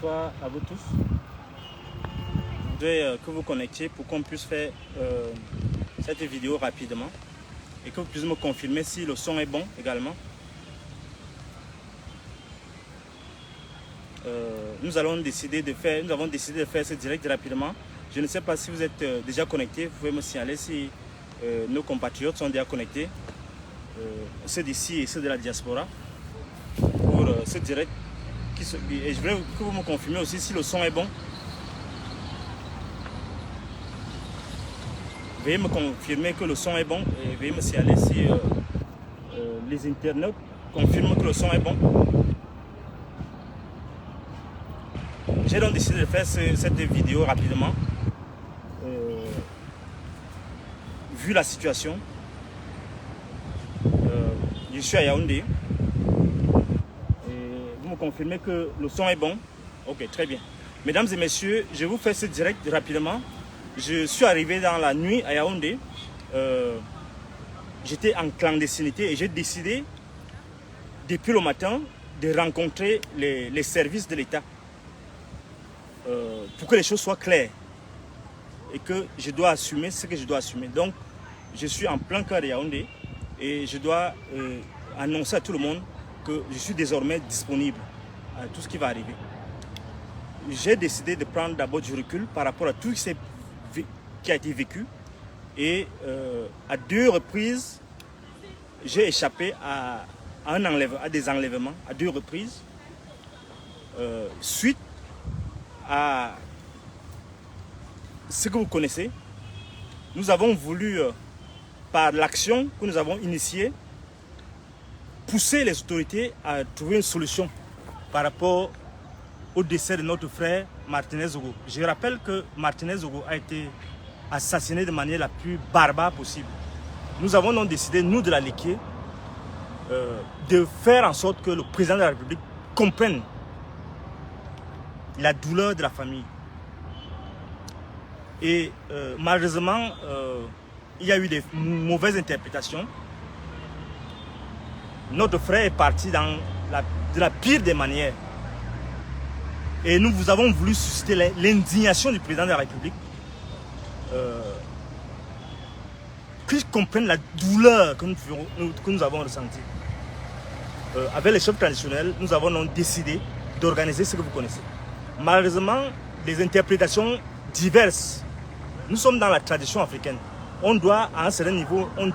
bonsoir à vous tous. Je voudrais que vous connectiez pour qu'on puisse faire cette vidéo rapidement et que vous puissiez me confirmer si le son est bon également. Nous avons décidé de faire ce direct rapidement. Je ne sais pas si vous êtes déjà connectés. Vous pouvez me signaler si nos compatriotes sont déjà connectés, ceux d'ici et ceux de la diaspora, pour ce direct. Et je voulais que vous me confirmiez aussi si le son est bon. Veuillez me confirmer que le son est bon et veuillez me signaler si les internautes confirment que le son est bon. J'ai donc décidé de faire cette vidéo rapidement. Vu la situation, je suis à Yaoundé. Vous me confirmez que le son est bon? Ok, très bien. Mesdames et messieurs, je vous fais ce direct rapidement. Je suis arrivé dans la nuit à Yaoundé. J'étais en clandestinité et j'ai décidé, depuis le matin, de rencontrer les services de l'État pour que les choses soient claires et que je dois assumer ce que je dois assumer. Donc, je suis en plein cœur de Yaoundé et je dois annoncer à tout le monde que je suis désormais disponible à tout ce qui va arriver. J'ai décidé de prendre d'abord du recul par rapport à tout ce qui a été vécu et à 2 reprises, j'ai échappé à des enlèvements à 2 reprises suite à ce que vous connaissez. Nous avons voulu, par l'action que nous avons initiée, pousser les autorités à trouver une solution par rapport au décès de notre frère Martinez Zogo. Je rappelle que Martinez Zogo a été assassiné de manière la plus barbare possible. Nous avons donc décidé, nous de la LECIE, de faire en sorte que le président de la République comprenne la douleur de la famille. Et malheureusement, il y a eu des mauvaises interprétations. Notre frère est parti de la pire des manières. Et nous avons voulu susciter l'indignation du président de la République. Qu'ils comprennent la douleur que nous avons ressentie. Avec les chefs traditionnels, nous avons donc décidé d'organiser ce que vous connaissez. Malheureusement, les interprétations diverses. Nous sommes dans la tradition africaine. On doit, à un certain niveau, on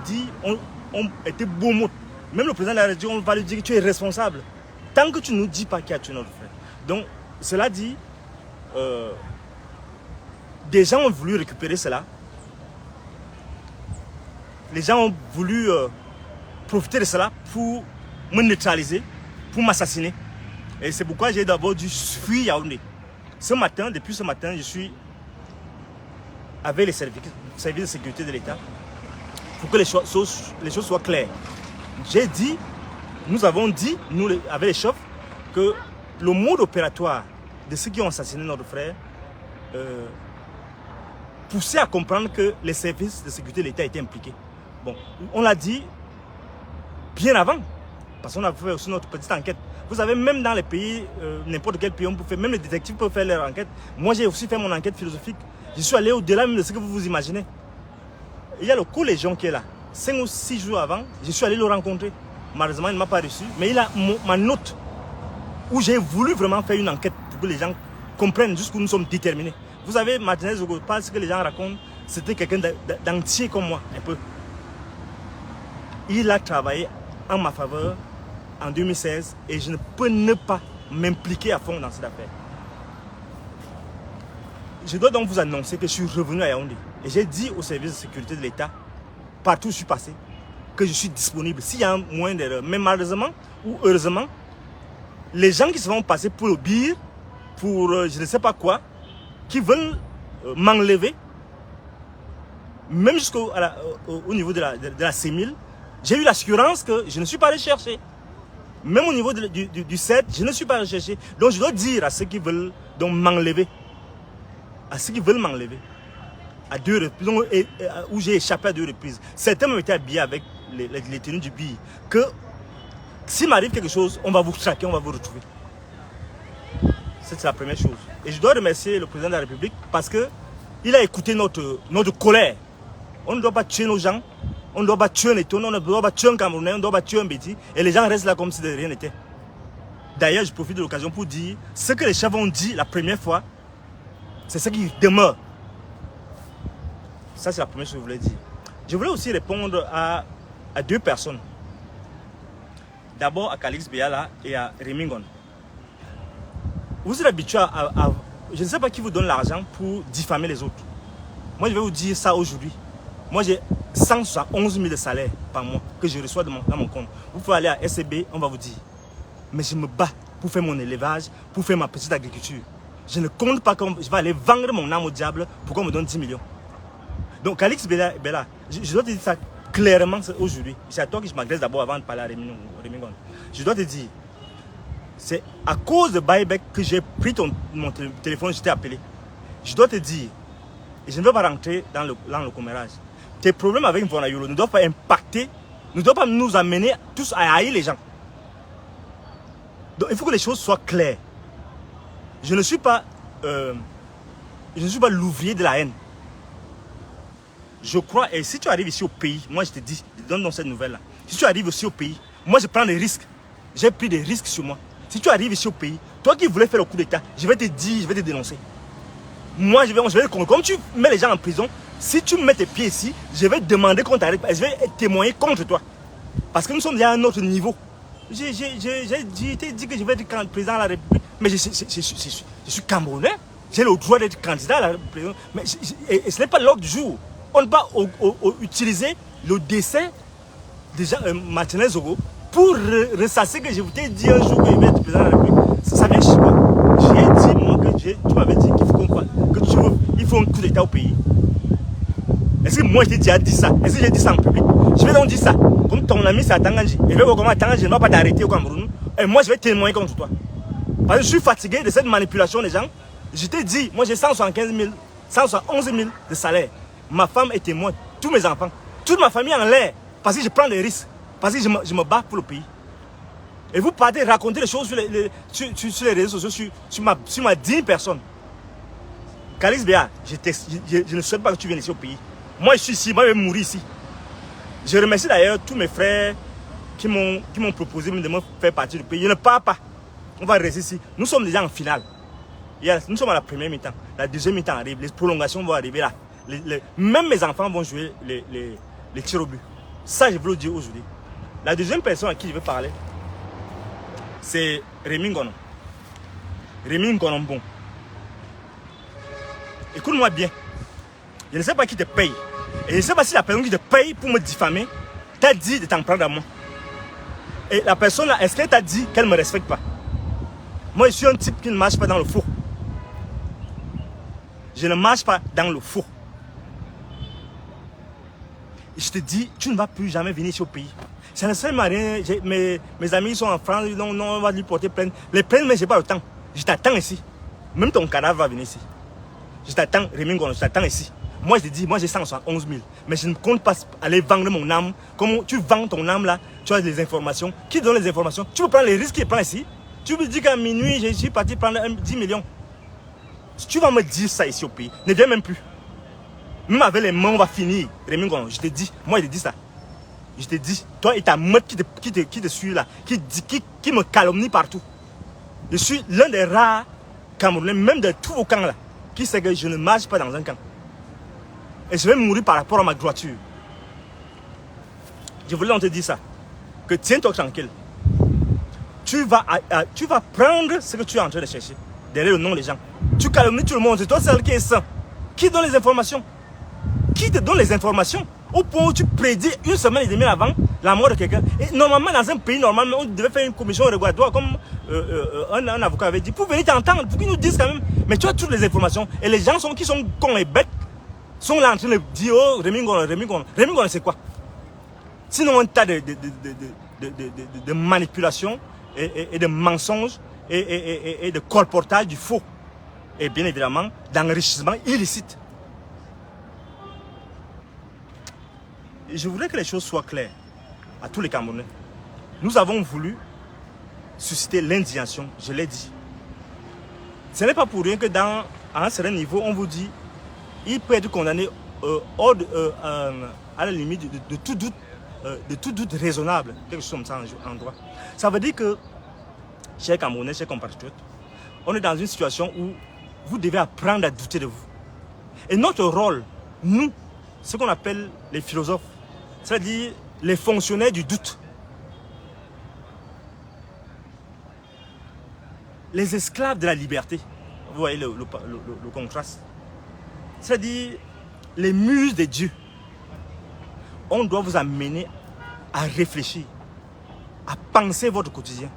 était beau mot. Même le président de la République, on va lui dire que tu es responsable. Tant que tu ne nous dis pas qui a tué notre frère. Donc, cela dit, des gens ont voulu récupérer cela. Les gens ont voulu profiter de cela pour me neutraliser, pour m'assassiner. Et c'est pourquoi j'ai d'abord dû fuir Yaoundé. Depuis ce matin, je suis avec les services de sécurité de l'État pour que les choses soient claires. Nous avons dit, avec les chefs, que le mode opératoire de ceux qui ont assassiné notre frère poussait à comprendre que les services de sécurité de l'État étaient impliqués. Bon, on l'a dit bien avant, parce qu'on a fait aussi notre petite enquête. Vous savez, même dans les pays, n'importe quel pays, on peut faire, même les détectives peuvent faire leur enquête. Moi, j'ai aussi fait mon enquête philosophique. Je suis allé au-delà même de ce que vous vous imaginez. Il y a le collégion qui est là. 5 ou 6 jours avant, je suis allé le rencontrer. Malheureusement, il ne m'a pas reçu. Mais il a ma note où j'ai voulu vraiment faire une enquête pour que les gens comprennent jusqu'où nous sommes déterminés. Vous savez, Martinez Zogo, pas ce que les gens racontent, c'était quelqu'un d'entier comme moi, un peu. Il a travaillé en ma faveur en 2016 et je ne peux ne pas m'impliquer à fond dans cette affaire. Je dois donc vous annoncer que je suis revenu à Yaoundé et j'ai dit au service de sécurité de l'État, partout où je suis passé, que je suis disponible s'il y a un moyen d'erreur. Mais malheureusement ou heureusement, les gens qui se vont passer pour le BIR, pour je ne sais pas quoi, qui veulent m'enlever, même jusqu'au niveau de la CEMIL, j'ai eu l'assurance que je ne suis pas allé chercher. Même au niveau du 7, je ne suis pas allé chercher. Donc je dois dire à ceux qui veulent m'enlever, à 2 reprises, où j'ai échappé à 2 reprises. Certains m'ont été habillés avec les tenues du BIR, que s'il m'arrive quelque chose, on va vous traquer, on va vous retrouver. C'est la première chose. Et je dois remercier le président de la République parce qu'il a écouté notre colère. On ne doit pas tuer nos gens, on ne doit pas tuer un Éton, on ne doit pas tuer un Camerounais, on ne doit pas tuer un Béti. Et les gens restent là comme si de rien n'était. D'ailleurs, je profite de l'occasion pour dire ce que les chefs ont dit la première fois, c'est ce qui demeure. Ça, c'est la première chose que je voulais dire. Je voulais aussi répondre à deux personnes. D'abord à Calix Béala et à Remingon. Vous êtes habitués à... Je ne sais pas qui vous donne l'argent pour diffamer les autres. Moi, je vais vous dire ça aujourd'hui. Moi, j'ai 171 000 de salaire par mois que je reçois dans mon compte. Vous pouvez aller à SCB, on va vous dire. Mais je me bats pour faire mon élevage, pour faire ma petite agriculture. Je ne compte pas comme je vais aller vendre mon âme au diable pour qu'on me donne 10 millions. Donc, Calix Béala, je dois te dire ça clairement aujourd'hui. C'est à toi que je m'adresse d'abord avant de parler à Remingon. Je dois te dire, c'est à cause de Buyback que j'ai pris mon téléphone, je t'ai appelé. Je dois te dire, et je ne veux pas rentrer dans le commérage, tes problèmes avec Vonayolo ne doivent pas impacter, ne doivent pas nous amener tous à haïr les gens. Donc il faut que les choses soient claires. Je ne suis pas l'ouvrier de la haine. Je crois, et si tu arrives ici au pays, moi je te dis, je donne dans cette nouvelle-là, si tu arrives aussi au pays, moi je prends des risques. J'ai pris des risques sur moi. Si tu arrives ici au pays, toi qui voulais faire le coup d'État, je vais te dire, je vais te dénoncer. Moi je vais comme tu mets les gens en prison, si tu mets tes pieds ici, je vais demander qu'on t'arrête, je vais témoigner contre toi. Parce que nous sommes déjà à un autre niveau. J'ai dit que je vais être président de la République, mais je suis Camerounais, j'ai le droit d'être candidat à la République. Mais et ce n'est pas l'ordre du jour. On ne peut pas utiliser le décès de Martinez Zogo pour ressasser que je vous ai dit un jour que je vais être président de la République. Ça vient chez moi. J'ai dit, moi, que tu m'avais dit qu'il faut qu'il faut un coup d'État au pays. Est-ce que moi je t'ai déjà dit ça? Est-ce que j'ai dit ça en public? Je vais donc dire ça. Comme ton ami c'est Atanganji. Et je vais voir comment Atanganji ne va pas t'arrêter au Cameroun. Et moi je vais témoigner contre toi. Parce que je suis fatigué de cette manipulation des gens. Je t'ai dit, moi j'ai 171 000 de salaire. Ma femme est témoin, tous mes enfants, toute ma famille en l'air. Parce que je prends des risques. Parce que je me bats pour le pays. Et vous partez raconter les choses sur les réseaux sociaux, sur ma digne personne. Calix Béa, je ne souhaite pas que tu viennes ici au pays. Moi je suis ici, moi je vais mourir ici. Je remercie d'ailleurs tous mes frères qui m'ont proposé de me faire partie du pays. Je ne pars pas. On va rester ici. Nous sommes déjà en finale. Nous sommes à la première mi-temps. La deuxième mi-temps arrive. Les prolongations vont arriver là. Même mes enfants vont jouer les tirs au but. Ça, je veux le dire aujourd'hui. La deuxième personne à qui je veux parler, c'est Rémi Ngonon. Rémi Ngonon Bon. Écoute-moi bien. Je ne sais pas qui te paye. Et je ne sais pas si la personne qui te paye pour me diffamer t'a dit de t'en prendre à moi. Et la personne là, est-ce qu'elle t'a dit qu'elle ne me respecte pas? Moi, je suis un type qui ne marche pas dans le faux. Je ne marche pas dans le faux. Et je te dis, tu ne vas plus jamais venir ici au pays. Ça ne sert à rien. Mes amis sont en France, non, on va lui porter plainte. Les plaintes, mais je n'ai pas le temps. Je t'attends ici. Même ton cadavre va venir ici. Je t'attends, Rémi Ngonon, je t'attends ici. Moi, je te dis, moi j'ai 171 000. Mais je ne compte pas aller vendre mon âme. Comment tu vends ton âme là? Tu as des informations. Qui donne les informations? Tu peux prendre les risques qu'il prend ici. Tu me dis qu'à minuit, je suis parti prendre 10 millions. Si tu vas me dire ça ici au pays, ne viens même plus. Même avec les mains, on va finir. Rémi Ngonon, je te dis, moi je te dis ça. Je te dis, toi et ta meute qui te suit là, qui me calomnie partout. Je suis l'un des rares Camerounais, même de tous vos camps là, qui sait que je ne marche pas dans un camp. Et je vais mourir par rapport à ma droiture. Je voulais te dire ça. Que tiens-toi tranquille. Tu vas prendre ce que tu es en train de chercher. Derrière le nom des gens. Tu calomnies tout le monde. C'est toi celle qui est sain. Qui donne les informations? Qui te donne les informations? Au point où tu prédis une semaine et demie avant la mort de quelqu'un. Et normalement, dans un pays, normalement, on devait faire une commission régulatoire, comme un avocat avait dit, pour venir t'entendre, pour qu'ils nous disent quand même. Mais tu as toutes les informations. Et les gens qui sont cons et bêtes sont là en train de dire, oh, Rémi Ngonon, Rémi Ngonon. Rémi Ngonon, c'est quoi? Sinon, un tas de manipulations et de mensonges et de colportage du faux. Et bien évidemment, d'enrichissement illicite. Je voudrais que les choses soient claires à tous les Camerounais. Nous avons voulu susciter l'indignation, je l'ai dit. Ce n'est pas pour rien que à un certain niveau, on vous dit il peut être condamné à la limite de tout doute raisonnable, quelque chose comme ça en droit. Ça veut dire que, chers Camerounais, chers compatriotes, on est dans une situation où vous devez apprendre à douter de vous. Et notre rôle, nous, ce qu'on appelle les philosophes, c'est-à-dire les fonctionnaires du doute, les esclaves de la liberté, vous voyez le contraste, c'est-à-dire les muses des dieux, on doit vous amener à réfléchir, à penser votre quotidien,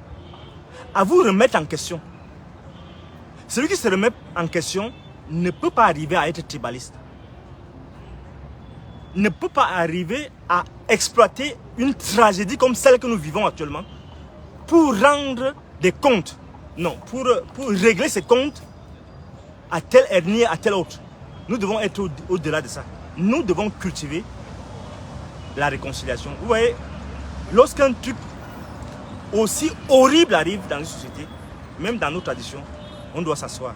à vous remettre en question. Celui qui se remet en question ne peut pas arriver à être tribaliste, ne peut pas arriver à exploiter une tragédie comme celle que nous vivons actuellement pour rendre des comptes. Non, pour régler ces comptes à tel ethnie, à tel autre. Nous devons être au-delà de ça. Nous devons cultiver la réconciliation. Vous voyez, lorsqu'un truc aussi horrible arrive dans une société, même dans nos traditions, on doit s'asseoir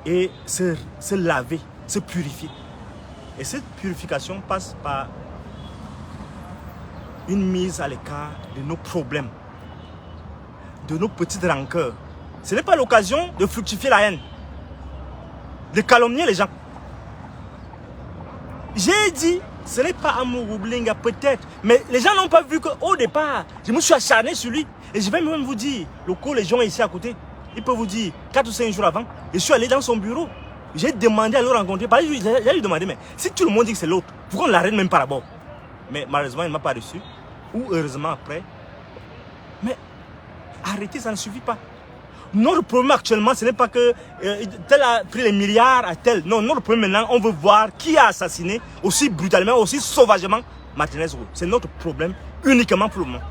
et se laver, se purifier. Et cette purification passe par une mise à l'écart de nos problèmes, de nos petites rancœurs. Ce n'est pas l'occasion de fructifier la haine, de calomnier les gens. J'ai dit, ce n'est pas Amour Blinga peut-être, mais les gens n'ont pas vu qu'au départ, je me suis acharné sur lui. Et je vais même vous dire, les gens ici à côté, ils peuvent vous dire, 4 ou 5 jours avant, je suis allé dans son bureau. J'ai demandé à le rencontrer. J'ai lui demandé, mais si tout le monde dit que c'est l'autre, pourquoi on ne l'arrête même pas d'abord? Mais malheureusement, il ne m'a pas reçu. Ou heureusement après. Mais arrêtez, ça ne suffit pas. Notre problème actuellement, ce n'est pas que tel a pris les milliards à tel. Non, notre problème maintenant, on veut voir qui a assassiné aussi brutalement, aussi sauvagement Martinez Roux. C'est notre problème uniquement pour le moment.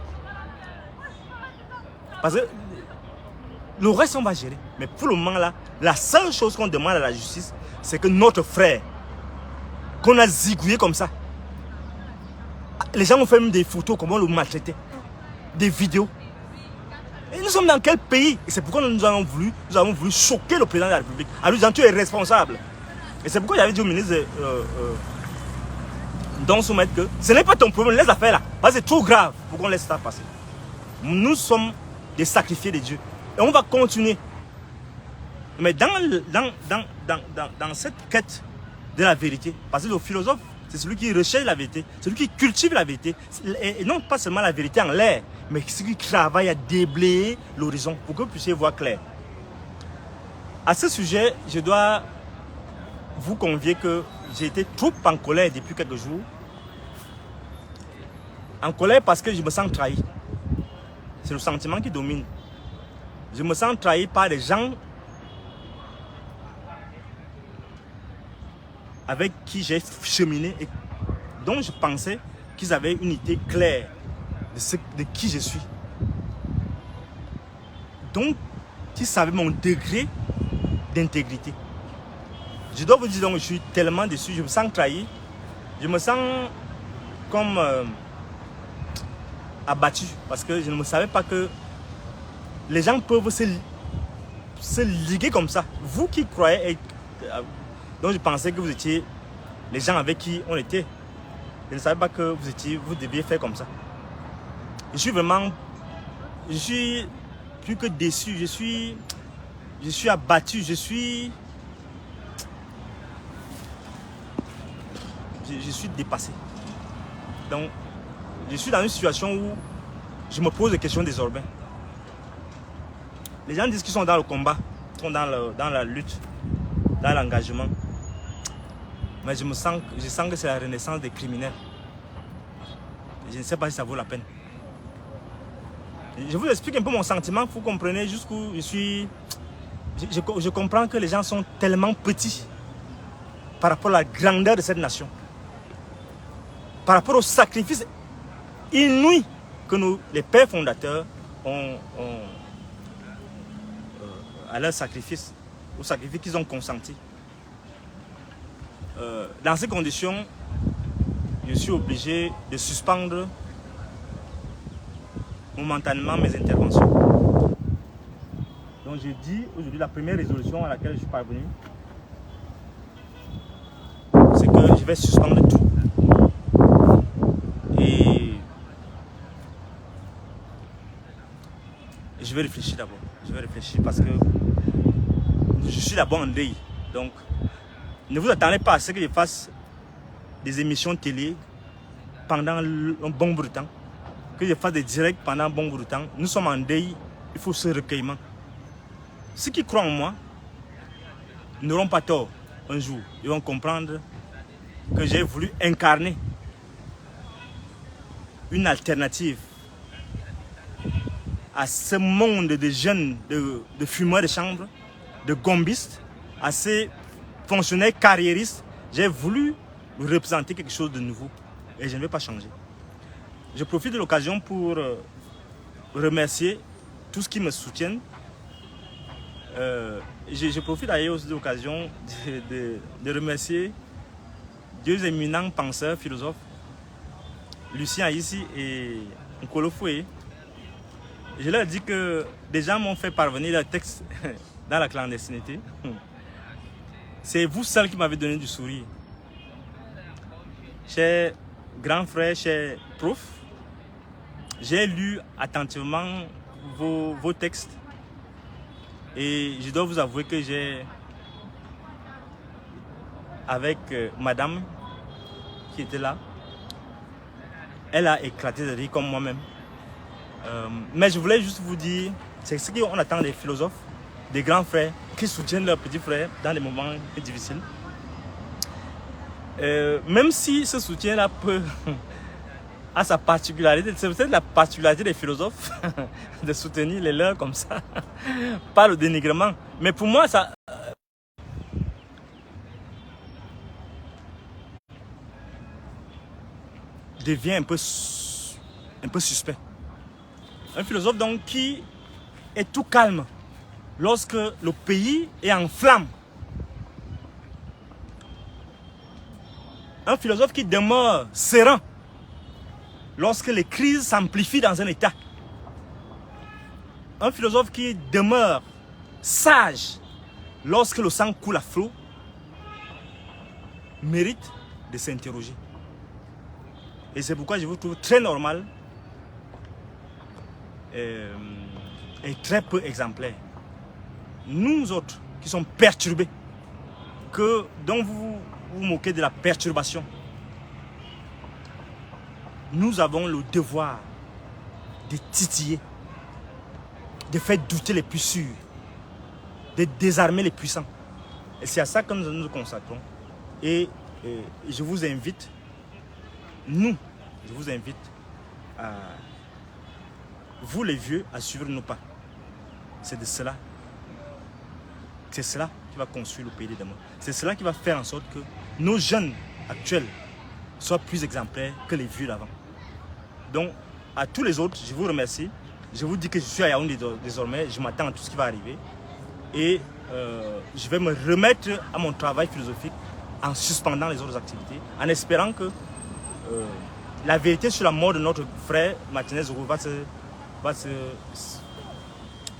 Parce que le reste, on va gérer. Mais pour le moment, là, la seule chose qu'on demande à la justice, c'est que notre frère, qu'on a zigouillé comme ça, les gens ont fait même des photos, comment on le maltraitait, des vidéos. Et nous sommes dans quel pays? Et c'est pourquoi nous avons voulu choquer le président de la République. En lui disant, tu es responsable. Et c'est pourquoi j'avais dit au ministre Don Soumet que ce n'est pas ton problème, laisse l'affaire là. Parce que c'est trop grave pour qu'on laisse ça passer. Nous sommes des sacrifiés de Dieu. Et on va continuer. Mais dans cette quête de la vérité, parce que le philosophe, c'est celui qui recherche la vérité, celui qui cultive la vérité, et non pas seulement la vérité en l'air, mais celui qui travaille à déblayer l'horizon pour que vous puissiez voir clair. À ce sujet, je dois vous convier que j'ai été trop en colère depuis quelques jours. En colère parce que je me sens trahi. C'est le sentiment qui domine. Je me sens trahi par des gens avec qui j'ai cheminé et dont je pensais qu'ils avaient une idée claire de qui je suis. Donc, qui savaient mon degré d'intégrité. Je dois vous dire, donc, je suis tellement déçu, je me sens trahi, je me sens comme abattu parce que je ne me savais pas que les gens peuvent se liguer comme ça. Vous qui croyez, donc je pensais que vous étiez les gens avec qui on était. Je ne savais pas que vous deviez faire comme ça. Je suis plus que déçu, je suis abattu, je suis dépassé. Donc, je suis dans une situation où je me pose des questions désormais. Les gens disent qu'ils sont dans le combat, sont dans la lutte, dans l'engagement. Mais je sens que c'est la renaissance des criminels. Je ne sais pas si ça vaut la peine. Je vous explique un peu mon sentiment, vous comprenez jusqu'où je suis. Je comprends que les gens sont tellement petits par rapport à la grandeur de cette nation. Par rapport au sacrifice inouï que les pères fondateurs ont à leur sacrifice, au sacrifice qu'ils ont consenti. Dans ces conditions, je suis obligé de suspendre momentanément mes interventions. Donc j'ai dit aujourd'hui, la première résolution à laquelle je suis parvenu, c'est que je vais suspendre tout. Et je vais réfléchir d'abord. Je vais réfléchir parce que je suis d'abord en deuil. Donc, ne vous attendez pas à ce que je fasse des émissions télé pendant un bon bout de temps. Que je fasse des directs pendant un bon bout de temps. Nous sommes en deuil. Il faut ce recueillement. Ceux qui croient en moi n'auront pas tort un jour. Ils vont comprendre que j'ai voulu incarner une alternative à ce monde de jeunes, de fumeurs de chambre, de gombistes, à ces fonctionnaires carriéristes. J'ai voulu représenter quelque chose de nouveau et je ne vais pas changer. Je profite de l'occasion pour remercier tous ceux qui me soutiennent. Je profite d'ailleurs aussi de l'occasion de remercier deux éminents penseurs, philosophes, Lucien Aïssi et Nkolo Foué. Je leur dis que des gens m'ont fait parvenir leurs textes dans la clandestinité. C'est vous seuls qui m'avez donné du sourire. Chers grands frères, chers profs, j'ai lu attentivement vos textes et je dois vous avouer que j'ai, avec madame qui était là, elle a éclaté de rire comme moi-même. Mais je voulais juste vous dire, c'est ce qu'on attend des philosophes, des grands frères qui soutiennent leurs petits frères dans les moments difficiles. Même si ce soutien-là peut a sa particularité, c'est peut-être la particularité des philosophes de soutenir les leurs comme ça, pas le dénigrement. Mais pour moi, ça devient un peu suspect. Un philosophe donc qui est tout calme lorsque le pays est en flammes. Un philosophe qui demeure serein lorsque les crises s'amplifient dans un état. Un philosophe qui demeure sage lorsque le sang coule à flot mérite de s'interroger. Et c'est pourquoi je vous trouve très normal et très peu exemplaire. Nous autres qui sommes perturbés, dont vous vous moquez de la perturbation, nous avons le devoir de titiller, de faire douter les plus sûrs, de désarmer les puissants. Et c'est à ça que nous nous consacrons. Et je vous invite, je vous invite à vous les vieux à suivre nos pas. C'est de cela. C'est cela qui va construire le pays de demain. C'est cela qui va faire en sorte que nos jeunes actuels soient plus exemplaires que les vieux d'avant. Donc, à tous les autres, je vous remercie. Je vous dis que je suis à Yaoundé désormais. Je m'attends à tout ce qui va arriver. Et je vais me remettre à mon travail philosophique en suspendant les autres activités, en espérant que la vérité sur la mort de notre frère Martinez Zogo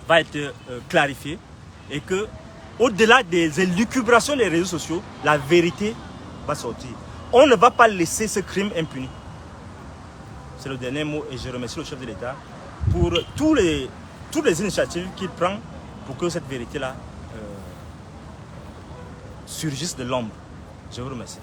va être clarifiée et que, au-delà des élucubrations des réseaux sociaux, la vérité va sortir. On ne va pas laisser ce crime impuni. C'est le dernier mot et je remercie le chef de l'État pour toutes les initiatives qu'il prend pour que cette vérité-là surgisse de l'ombre. Je vous remercie.